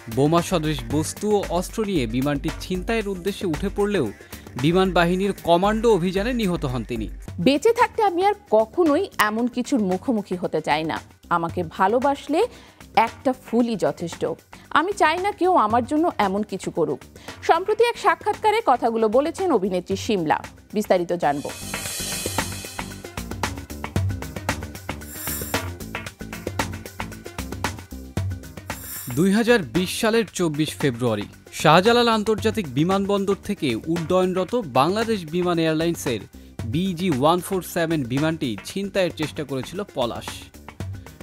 বোমা সদৃশ বস্তু ও অস্ত্র নিয়ে বিমানটি ছিনতাইয়ের উদ্দেশ্যে উঠে পড়লেও বিমান বাহিনীর কমান্ডো অভিযানে নিহত হন তিনি। বেঁচে থাকতে আমি আর কখনোই এমন কিছুর মুখোমুখি হতে চাই না। আমাকে ভালোবাসলে একটা ফুলই যথেষ্ট। আমি চাই না কেউ আমার জন্য এমন কিছু করুক। সম্প্রতি এক সাক্ষাৎকারে কথাগুলো বলেছেন অভিনেত্রী শিমলা। বিস্তারিত জানব। 2020 সালের 24 ফেব্রুয়ারি শাহজালাল আন্তর্জাতিক বিমানবন্দর থেকে উড্ডয়নরত বাংলাদেশ বিমান এয়ারলাইন্সের BG-147 বিমানটি ছিনতাইয়ের চেষ্টা করেছিল পলাশ।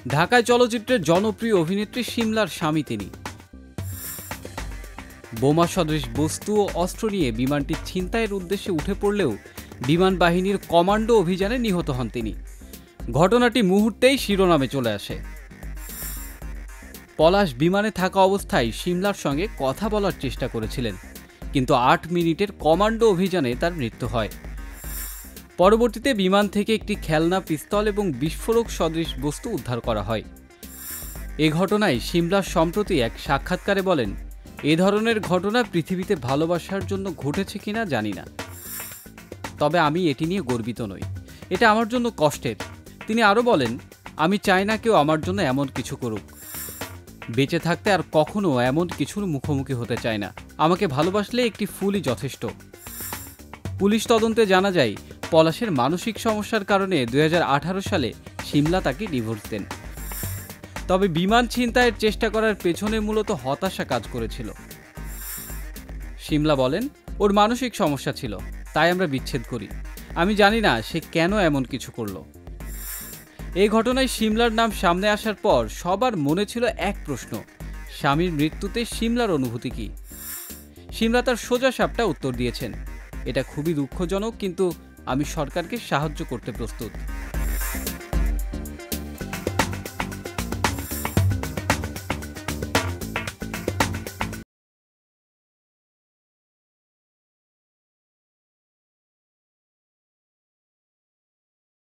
ঢাকায় চলচ্চিত্রের জনপ্রিয় অভিনেত্রী শিমলার স্বামী তিনি। বোমা সদৃশ বস্তু ও অস্ত্র নিয়ে বিমানটি ছিনতাইয়ের উদ্দেশ্যে উঠে পড়লেও বিমান বাহিনীর কমান্ডো অভিযানে নিহত হন তিনি। ঘটনাটি মুহূর্তেই শিরোনামে চলে আসে। পলাশ বিমানে থাকা অবস্থায় শিমলার সঙ্গে কথা বলার চেষ্টা করেছিলেন, কিন্তু 8 মিনিটের কমান্ডো অভিযানে তার মৃত্যু হয়। পরবর্তীতে বিমান থেকে একটি খেলনা পিস্তল এবং বিস্ফোরক সদৃশ বস্তু উদ্ধার করা হয়। এ ঘটনায় শিমলা সম্প্রতি এক সাক্ষাৎকারে বলেন, এ ধরনের ঘটনা পৃথিবীতে ভালোবাসার জন্য ঘটেছে কিনা জানি না, তবে আমি এটি নিয়ে গর্বিত নই, এটা আমার জন্য কষ্টের। তিনি আরও বলেন, আমি চাই না কেউ আমার জন্য এমন কিছু করুক। বেঁচে থাকতে আর কখনো এমন কিছুর মুখোমুখি হতে চায় না। আমাকে ভালোবাসলে একটি ফুলই যথেষ্ট। পুলিশ তদন্তে জানা যায়, পলাশের মানসিক সমস্যার কারণে 2018 সালে শিমলা তাকে ডিভোর্স দেন। তবে বিমান ছিনতাইয়ের চেষ্টা করার পেছনে মূলত হতাশা কাজ করেছিল। শিমলা বলেন, ওর মানসিক সমস্যা ছিল, তাই আমরা বিচ্ছেদ করি। আমি জানি না সে কেন এমন কিছু করলো। এই ঘটনায় শিমলার নাম সামনে আসার পর সবার মনে ছিল এক প্রশ্ন, স্বামীর মৃত্যুতে শিমলার অনুভূতি কি? শিমলা তার সোজা সাপটা উত্তর দিয়েছেন, এটা খুবই দুঃখজনক, কিন্তু আমি সরকারকে সাহায্য করতে প্রস্তুত।